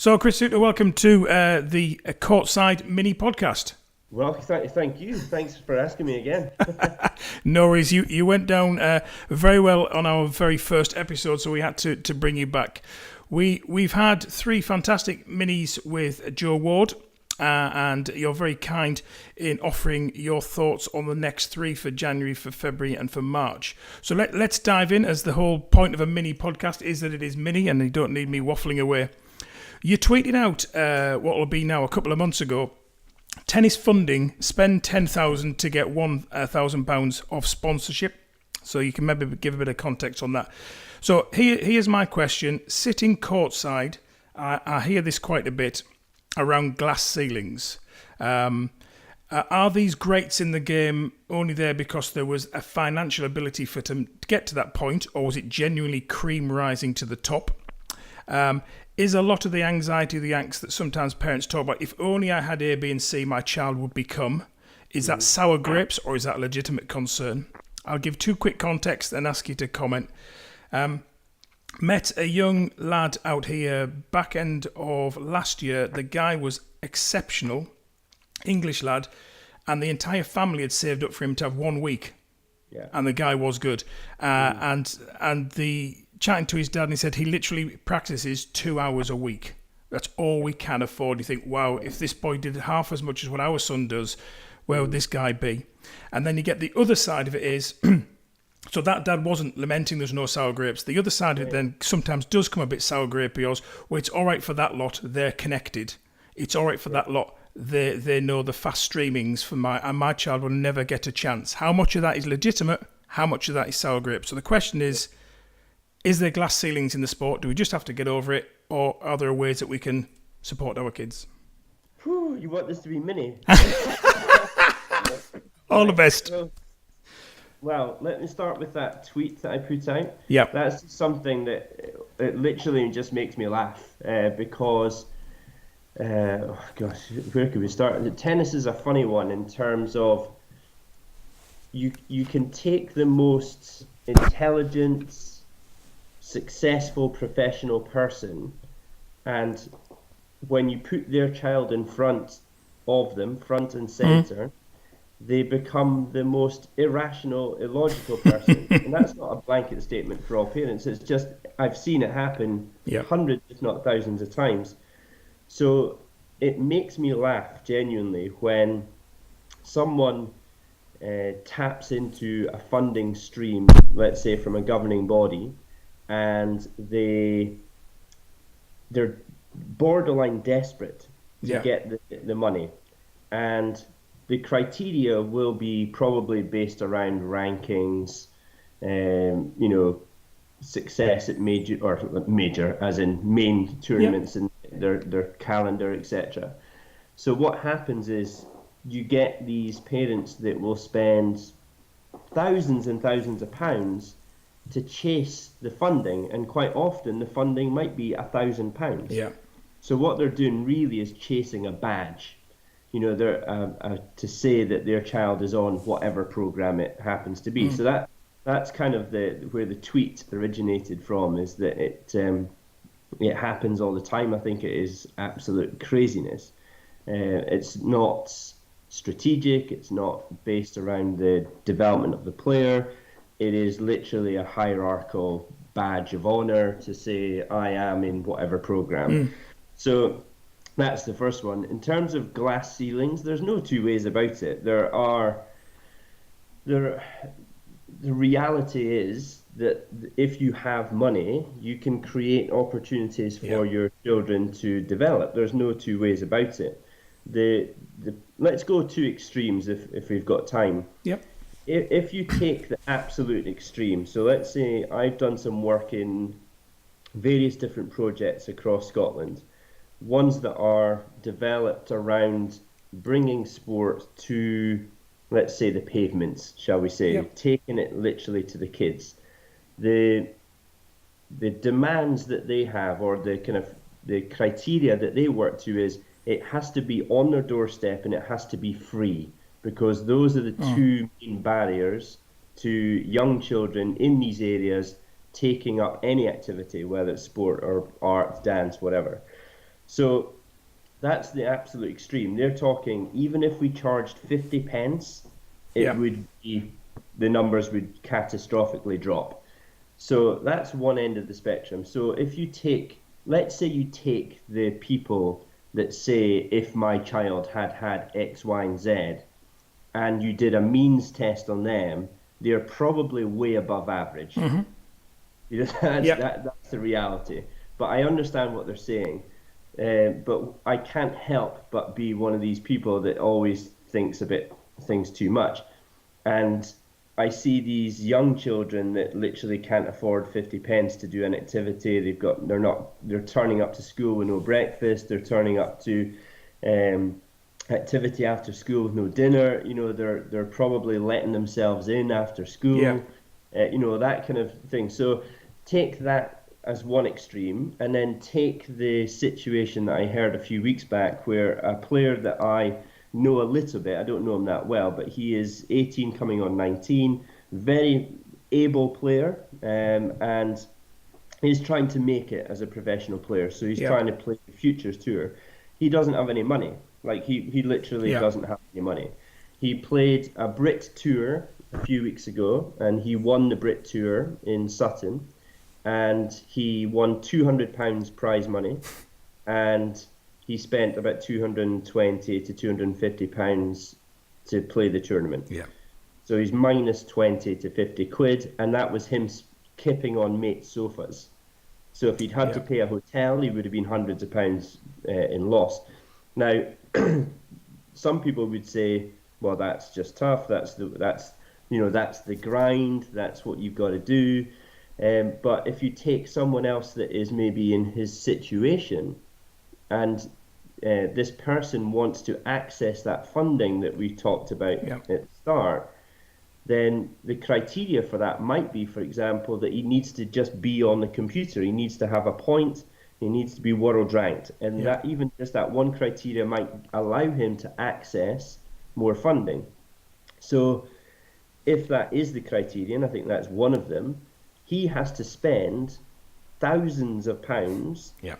So, Kris Soutar, welcome to the Courtside Mini podcast. Well, thank you. Thanks for asking me again. No worries. You went down very well on our very first episode, so we had to bring you back. We've had 3 fantastic minis with Joe Ward, and you're very kind in offering your thoughts on the next 3 for January, for February, and for March. So let's dive in, as the whole point of a mini podcast is that it is mini, and you don't need me waffling away. You tweeted out what will be now a couple of months ago: tennis funding, spend $10,000 to get £1,000 of sponsorship. So you can maybe give a bit of context on that. So here's my question. Sitting courtside, I hear this quite a bit around glass ceilings. Are these greats in the game only there because there was a financial ability for them to get to that point, or was it genuinely cream rising to the top? Is a lot of the anxiety, the angst that sometimes parents talk about, if only I had A, B and C, my child would become, is that sour grapes or is that a legitimate concern? I'll give 2 quick contexts and ask you to comment. Met a young lad out here back end of last year. The guy was exceptional, English lad, and the entire family had saved up for him to have 1 week. Yeah. And the guy was good. And the chatting to his dad, and he said he literally practices 2 hours a week. That's all we can afford. You think, wow, if this boy did half as much as what our son does, where would this guy be? And then you get the other side of it is, so that dad wasn't lamenting there's no sour grapes. The other side of it then sometimes does come a bit sour grapey, where it's all right for that lot, they're connected. It's all right for that lot, they know the fast streamings for my child will never get a chance. How much of that is legitimate? How much of that is sour grapes? So the question is there glass ceilings in the sport? Do we just have to get over it? Or are there ways that we can support our kids? Whew, you want this to be mini? All the best. Well, let me start with that tweet that I put out. Yeah. That's something that it literally just makes me laugh because, oh gosh, where could we start? The tennis is a funny one in terms of you can take the most intelligent, successful professional person, and when you put their child in front of them, front and center, they become the most irrational, illogical person. And that's not a blanket statement for all parents. It's just, I've seen it happen hundreds, if not thousands of times. So it makes me laugh genuinely when someone taps into a funding stream, let's say from a governing body, and they're borderline desperate to get the money, and the criteria will be probably based around rankings, success at major as in main tournaments and their calendar, etc. So what happens is you get these parents that will spend thousands and thousands of pounds to chase the funding, and quite often the funding might be £1,000. Yeah. So what they're doing really is chasing a badge. They're to say that their child is on whatever program it happens to be. So that's kind of where the tweet originated from, is that it happens all the time. I think it is absolute craziness. It's not strategic. It's not based around the development of the player. It is literally a hierarchical badge of honor to say I am in whatever program. So that's the first one. In terms of glass ceilings, there's no 2 ways about it. The reality is that if you have money, you can create opportunities for your children to develop. There's no 2 ways about it. Let's go 2 extremes if we've got time. Yep. If you take the absolute extreme, so let's say I've done some work in various different projects across Scotland, ones that are developed around bringing sport to, let's say, the pavements, shall we say, taking it literally to the kids. The demands that they have, or the criteria that they work to, is it has to be on their doorstep and it has to be free, because those are the 2 main barriers to young children in these areas taking up any activity, whether it's sport or art, dance, whatever. So that's the absolute extreme. They're talking, even if we charged 50 pence, it Yeah. would be, the numbers would catastrophically drop. So that's one end of the spectrum. So if you take, let's say you take the people that say, if my child had had X, Y, and Z, and you did a means test on them, they're probably way above average. You know, Yeah. that's the reality. But I understand what they're saying. But I can't help but be one of these people that always thinks a bit things too much. And I see these young children that literally can't afford 50 pence to do an activity. They're turning up to school with no breakfast. They're turning up to um, activity after school with no dinner. You know, they're probably letting themselves in after Yeah. school. You know, that kind of thing. So take that as one extreme, and then take the situation that I heard a few weeks back where a player that I know a little bit, I don't know him that well, but he is 18 coming on 19, very able player, and he's trying to make it as a professional player. So he's Yeah. trying to play the Futures Tour. He doesn't have any money. Like he literally Yeah. doesn't have any money. He played a Brit Tour a few weeks ago, and he won the Brit Tour in Sutton, and he won £200 prize money, and he spent about 220 to £250 to play the tournament. Yeah. So he's minus 20 to 50 quid, and that was him kipping on mates' sofas. So if he'd had to Yeah. pay a hotel, he would have been hundreds of pounds in loss. Now, some people would say, well, that's just tough. That's the grind. That's what you've got to do. But if you take someone else that is maybe in his situation, and this person wants to access that funding that we talked about Yeah. at the start, then the criteria for that might be, for example, that he needs to just be on the computer. He needs to have a point. He needs to be world ranked. And Yeah. that, even just that one criteria, might allow him to access more funding. So if that is the criterion, I think that's one of them, he has to spend thousands of pounds Yeah.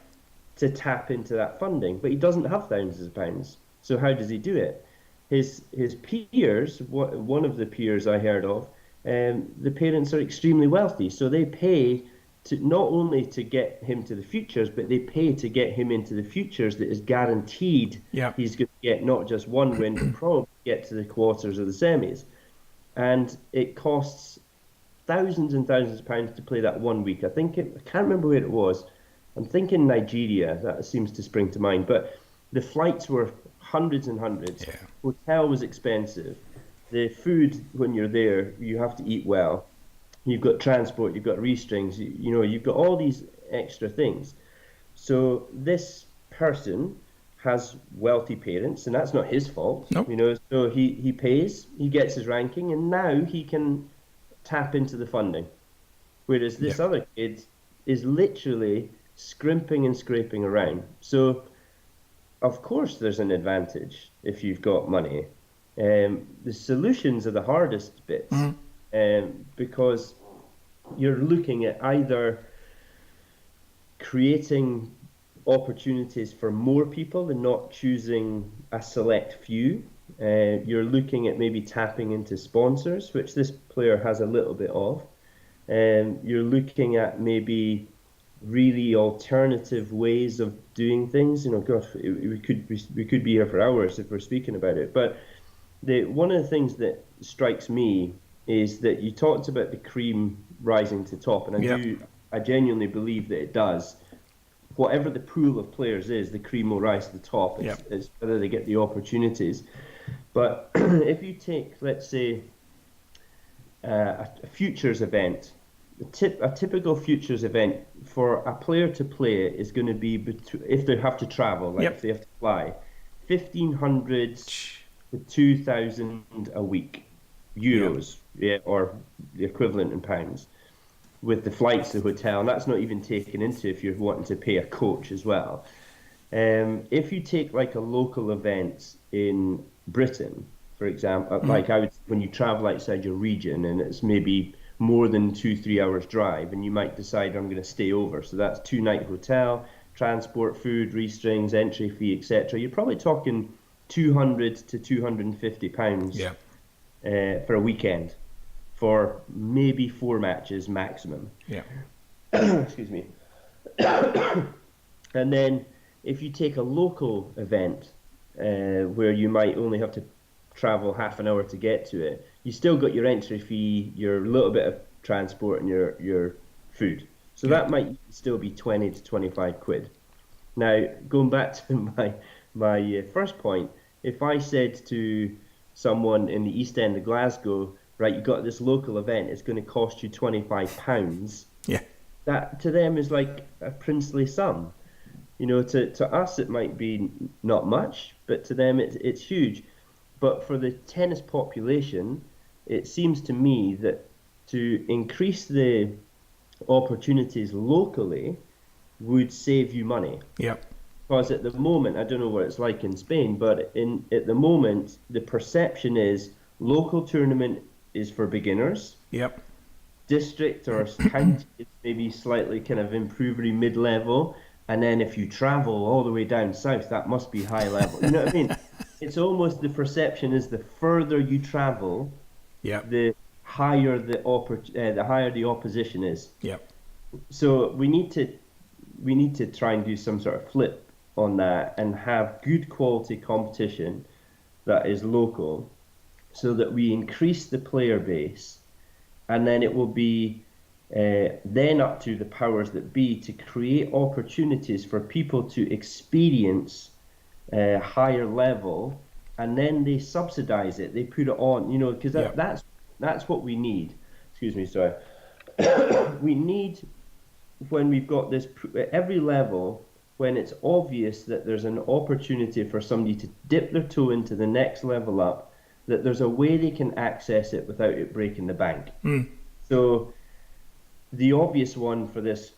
to tap into that funding, but he doesn't have thousands of pounds. So how does he do it? His peers, one of the peers I heard of, the parents are extremely wealthy, so they pay to not only to get him to the futures, but they pay to get him into the futures that is guaranteed Yeah. he's going to get not just one win, but probably get to the quarters or the semis. And it costs thousands and thousands of pounds to play that 1 week. I can't remember where it was. I'm thinking Nigeria, that seems to spring to mind. But the flights were hundreds and hundreds. Yeah. Hotel was expensive. The food, when you're there, you have to eat well. You've got transport, you've got restrings, you've got all these extra things. So this person has wealthy parents, and that's not his fault, Nope. So he pays, he gets his ranking, and now he can tap into the funding. Whereas Yeah. this other kid is literally scrimping and scraping around. So, of course, there's an advantage if you've got money. The solutions are the hardest bits, because you're looking at either creating opportunities for more people and not choosing a select few. You're looking at maybe tapping into sponsors, which this player has a little bit of. You're looking at maybe really alternative ways of doing things. Gosh, we could be here for hours if we're speaking about it. But one of the things that strikes me is that you talked about the cream rising to top, and Yeah. I genuinely believe that it does. Whatever the pool of players is, the cream will rise to the top. Yeah. It's whether they get the opportunities. But if you take, let's say, a futures event, a typical futures event for a player to play is going to be, if they have to travel, like Yep. if they have to fly, 1,500 to 2,000 a week, euros, yeah, or the equivalent in pounds, with the flights, the hotel, and that's not even taken into if you're wanting to pay a coach as well. If you take like a local event in Britain, for example, like when you travel outside your region and it's maybe more than 2-3 hours drive, and you might decide I'm going to stay over. So that's 2-night hotel, transport, food, restrings, entry fee, etc., you're probably talking £200 to £250 Yeah. for a weekend for maybe 4 matches maximum. Yeah. Excuse me. And then if you take a local event where you might only have to travel half an hour to get to it, you still got your entry fee, your little bit of transport, and your food. So that might still be 20 to 25 quid. Now, going back to my first point, if I said to someone in the East End of Glasgow, right, you got this local event, it's going to cost you £25, Yeah. that to them is like a princely sum. You know, to us it might be not much, but to them it's huge. But for the tennis population, it seems to me that to increase the opportunities locally would save you money. Yeah. Because at the moment, I don't know what it's like in Spain, but at the moment, the perception is local tournament is for beginners. Yep. District or county is maybe slightly kind of improvery mid-level. And then if you travel all the way down south, that must be high level. You know what I mean? It's almost the perception is the further you travel, the higher the higher the opposition is. Yep. So we need to try and do some sort of flip on that and have good quality competition that is local, so that we increase the player base, and then it will be then up to the powers that be to create opportunities for people to experience higher level, and then they subsidize it, they put it on, you know, because that's what we need. Excuse me, sorry. We need, when we've got this at every level, when it's obvious that there's an opportunity for somebody to dip their toe into the next level up, that there's a way they can access it without it breaking the bank. So the obvious one for this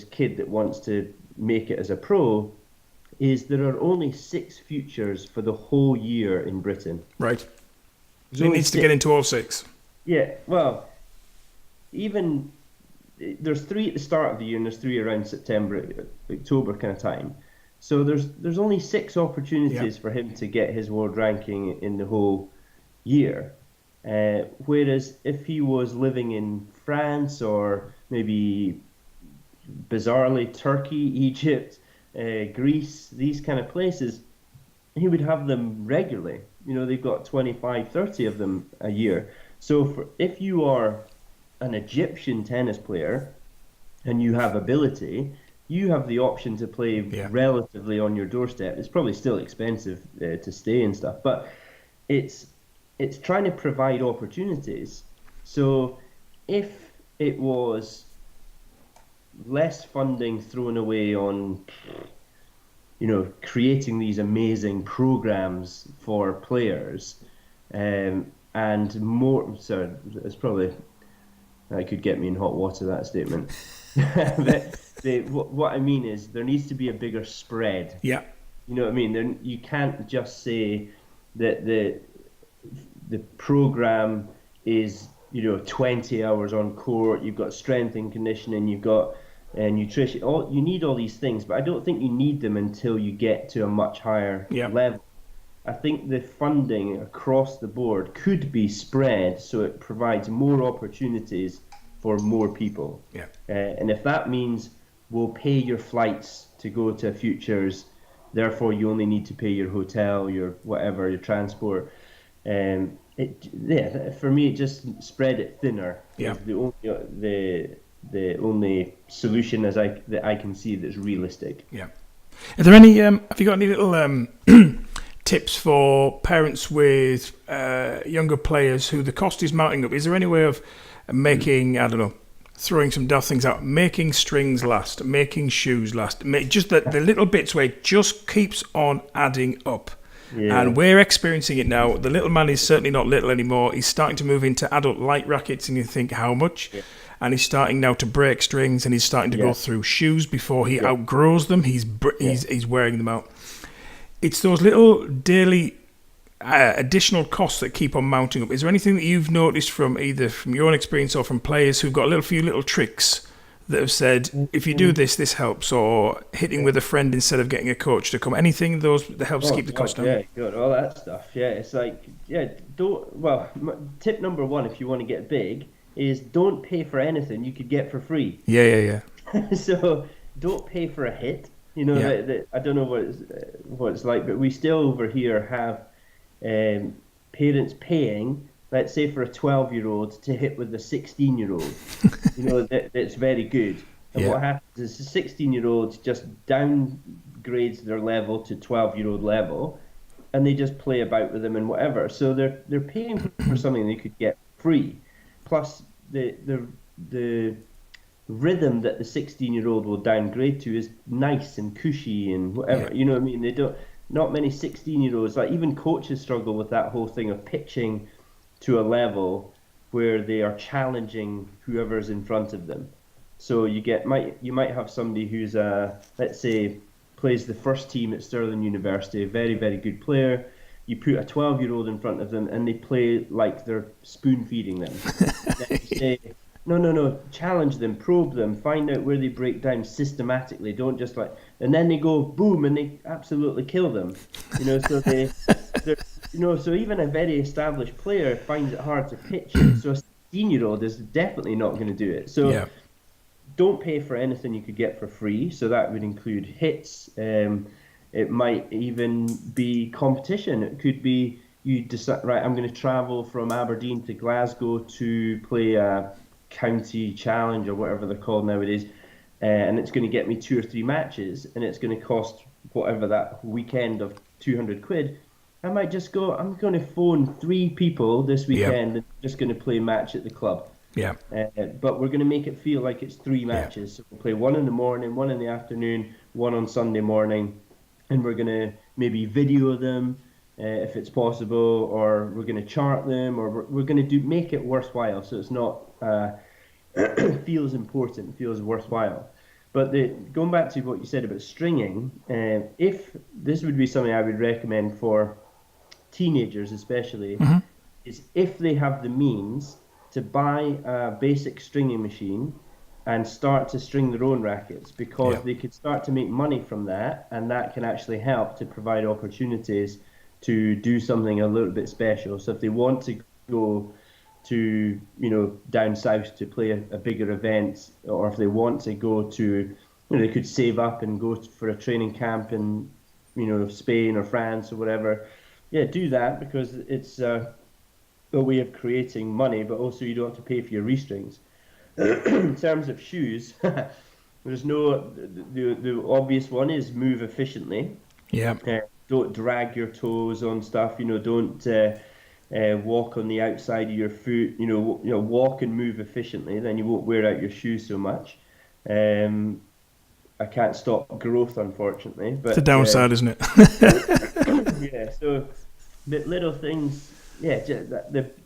kid that wants to make it as a pro is there are only 6 futures for the whole year in Britain. Right. So he needs to get into all 6. Yeah, well, even there's 3 at the start of the year and there's 3 around September, October kind of time. So there's only 6 opportunities for him to get his world ranking in the whole year. Whereas if he was living in France or maybe bizarrely Turkey, Egypt, Greece, these kind of places, he would have them regularly. You know, they've got 25, 30 of them a year. So if you are an Egyptian tennis player and you have ability, you have the option to play relatively on your doorstep. It's probably still expensive to stay and stuff, but it's trying to provide opportunities. So if it was less funding thrown away on, you know, creating these amazing programs for players, and more, sorry, it's probably, that could get me in hot water, that statement. But what I mean is there needs to be a bigger spread. Yeah. You know what I mean? You can't just say that the program is, you know, 20 hours on court, you've got strength and conditioning, you've got nutrition, you need all these things, but I don't think you need them until you get to a much higher level. I think the funding across the board could be spread so it provides more opportunities for more people. Yeah. And if that means we'll pay your flights to go to futures, therefore you only need to pay your hotel, your whatever, your transport. For me, it just spread it thinner. Yeah. The only solution that I can see that's realistic. Yeah. Are there any? Have you got any little tips for parents with younger players who the cost is mounting up? Is there any way of making, I don't know, throwing some daft things out, making strings last, making shoes last, just the little bits where it just keeps on adding up? Yeah. And we're experiencing it now. The little man is certainly not little anymore. He's starting to move into adult light rackets, and you think, how much? Yeah. And he's starting now to break strings, and he's starting to go through shoes before he outgrows them. He's wearing them out. It's those little daily additional costs that keep on mounting up. Is there anything that you've noticed from either from your own experience or from players who've got few little tricks that have said, if you do this, this helps, or hitting with a friend instead of getting a coach to come? Anything those that helps Oh keep the cost God, down? yeah, good, all that stuff. Yeah, it's like, yeah, don't. Well, tip number one, if you want to get big, is don't pay for anything you could get for free. Yeah, yeah, yeah, So don't pay for a hit. yeah, That I don't know what it's like, but we still over here have um, parents paying, let's say, for a 12-year-old to hit with a 16-year-old. That's very good. And yeah, what happens is the 16-year-old just downgrades their level to 12-year-old level, and they just play about with them and whatever. So they're paying for something they could get free. Plus the rhythm that the 16-year-old will downgrade to is nice and cushy and yeah, whatever. You know what I mean? They don't. Not many 16-year-olds, like even coaches, struggle with that whole thing of pitching to a level where they are challenging whoever's in front of them. So you might have somebody who's let's say plays the first team at Stirling University, a very very good player. You put a 12-year-old in front of them and they play like they're spoon feeding them. And then you say, no, no, no, challenge them, probe them, find out where they break down systematically. Don't just like, and then they go boom and they absolutely kill them. So they're, so even a very established player finds it hard to pitch it. So a 16-year-old is definitely not going to do it. So yeah, don't pay for anything you could get for free. So that would include hits. It might even be competition. It could be you decide, right, I'm going to travel from Aberdeen to Glasgow to play a county challenge or whatever they're called nowadays. And it's going to get me 2 or 3 matches, and it's going to cost whatever that weekend of 200 quid. I might just go, I'm going to phone 3 people this yeah, weekend and just going to play a match at the club. yeah, But we're going to make it feel like it's three yeah, matches. So we'll play one in the morning, one in the afternoon, one on Sunday morning, and we're going to maybe video them if it's possible, or we're going to chart them, or we're going to make it worthwhile. So it's not feels important, feels worthwhile. But going back to what you said about stringing, if this would be something I would recommend for teenagers especially, is if they have the means to buy a basic stringing machine and start to string their own rackets, because yeah, they could start to make money from that, and that can actually help to provide opportunities to do something a little bit special. So if they want to go to down south to play a bigger event, or if they want to go to, they could save up and go for a training camp in Spain or France or whatever. Yeah, do that, because it's a way of creating money, but also you don't have to pay for your restrings. In terms of shoes, there's no the obvious one is move efficiently. yeah, Don't drag your toes on stuff. Don't walk on the outside of your foot. Walk and move efficiently. Then you won't wear out your shoes so much. I can't stop growth, unfortunately, it's a but downside, isn't it? yeah. So, but little things. Yeah,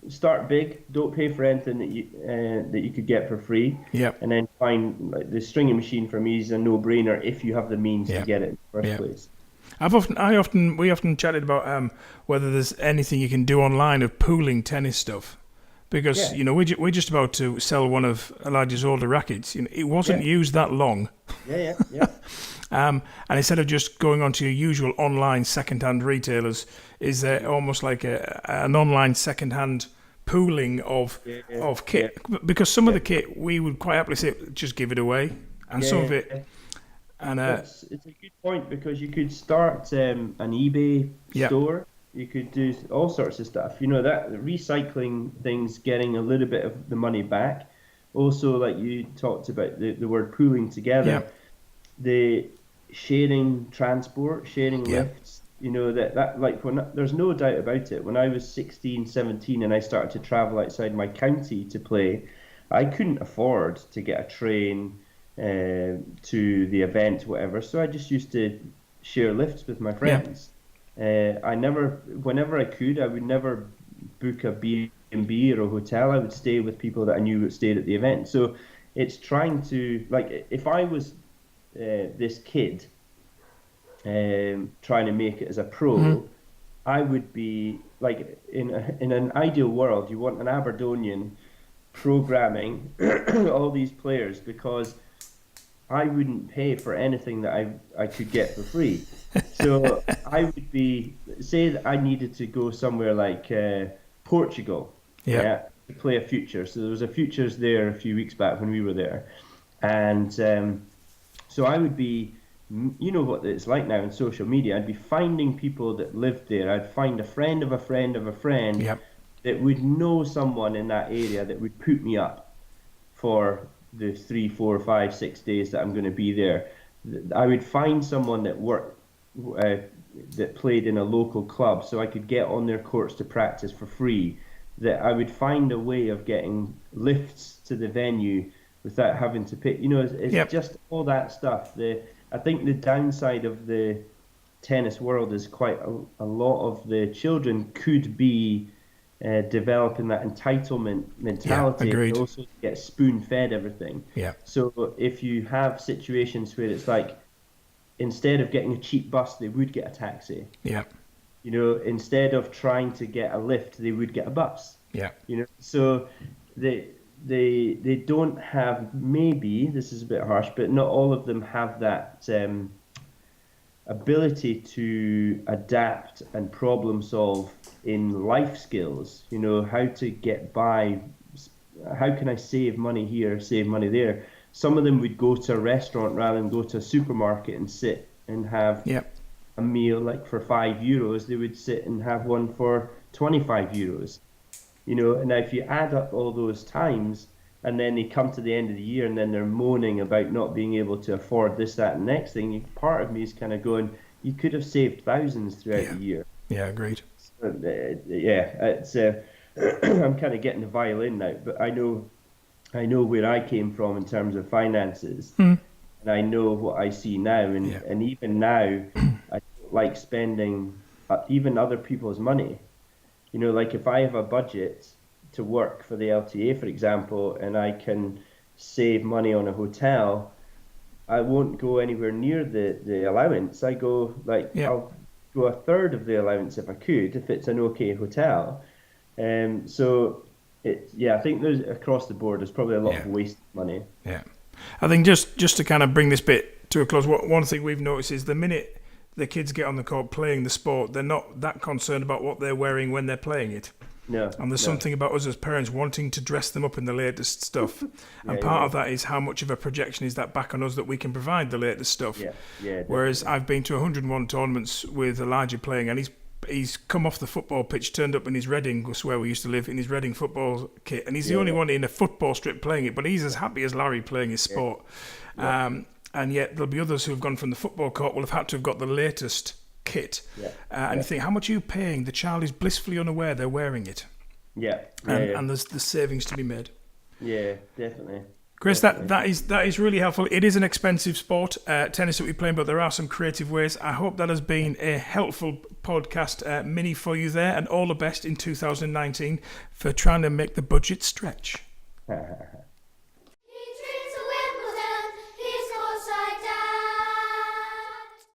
start big. Don't pay for anything that you could get for free, Yeah, and then find, like, the stringing machine. For me is a no-brainer if you have the means to yeah, get it in the first yeah. place. We often chatted about whether there's anything you can do online of pooling tennis stuff, because Yeah, we're just about to sell one of Elijah's older rackets. It wasn't yeah, used that long, yeah, yeah, yeah. and instead of just going onto your usual online second-hand retailers, is there almost like an online second-hand pooling of Yeah, yeah, yeah, kit? Because some of yeah, the kit we would quite happily say just give it away, and some yeah, of it, yeah. and It's a good point, because you could start an eBay yeah, store. You could do all sorts of stuff. That recycling things, getting a little bit of the money back. Also, like you talked about, the word pooling yeah, together, the sharing transport, sharing yeah, lifts. That like, there's no doubt about it. When I was 16, 17, and I started to travel outside my county to play, I couldn't afford to get a train to the event, whatever. So I just used to share lifts with my yeah, friends. Whenever I could, I would never book a B&B or a hotel. I would stay with people that I knew stayed at the event. So it's trying to, like, if I was this kid trying to make it as a pro, I would be like, in an ideal world, you want an Aberdonian programming all these players because I wouldn't pay for anything that I could get for free. So I would say that I needed to go somewhere like Portugal, Yeah. to play a future. So there was a futures there a few weeks back when we were there. And so I would be, you know what it's like now in social media, I'd be finding people that lived there. I'd find a friend of a friend of a friend Yep. that would know someone in that area that would put me up for the 3, 4, 5, 6 days that I'm going to be there. I would find someone that worked, that played in a local club, so I could get on their courts to practice for free. That I would find a way of getting lifts to the venue without having to pay. You know, it's Yep. just all that stuff. I think the downside of the tennis world is quite a lot of the children could be developing that entitlement mentality. agreed. And also get spoon-fed everything. Yeah. So if you have situations where it's like, instead of getting a cheap bus, they would get a taxi. Yeah. You know, instead of trying to get a lift, they would get a bus. Yeah. You know, so they don't have, maybe this is a bit harsh, but not all of them have that ability to adapt and problem solve in life skills. You know, how to get by, how can I save money here, save money there. Some of them would go to a restaurant rather than go to a supermarket and sit and have Yep. a meal like for €5. They would sit and have one for €25. You know, and now if you add up all those times and then they come to the end of the year and then they're moaning about not being able to afford this, that, and next thing, part of me is kind of going, you could have saved thousands throughout the year. Yeah, agreed. It's I'm kind of getting the violin now, but I know where I came from in terms of finances, and I know what I see now, and even now, I don't like spending even other people's money. You know, like if I have a budget to work for the LTA, for example, and I can save money on a hotel, I won't go anywhere near the allowance. I go I'll go a third of the allowance if I could, if it's an okay hotel. So I think there's across the board there's probably a lot of wasted money. Yeah, I think just to kind of bring this bit to a close, one thing we've noticed is the minute the kids get on the court playing the sport, they're not that concerned about what they're wearing when they're playing it. No. And there's something about us as parents wanting to dress them up in the latest stuff. And part of that is how much of a projection is that back on us that we can provide the latest stuff. Whereas I've been to 101 tournaments with Elijah playing, and he's come off the football pitch, turned up in his Reading, where we used to live, in his Reading football kit, and he's the only one in a football strip playing it, but he's as happy as Larry playing his sport. And yet there'll be others who have gone from the football court will have had to have got the latest kit. And you think, how much are you paying? The child is blissfully unaware they're wearing it. And there's the savings to be made. Yeah, definitely. Kris, that is really helpful. It is an expensive sport, tennis that we play, but there are some creative ways. I hope that has been a helpful podcast mini for you there, and all the best in 2019 for trying to make the budget stretch.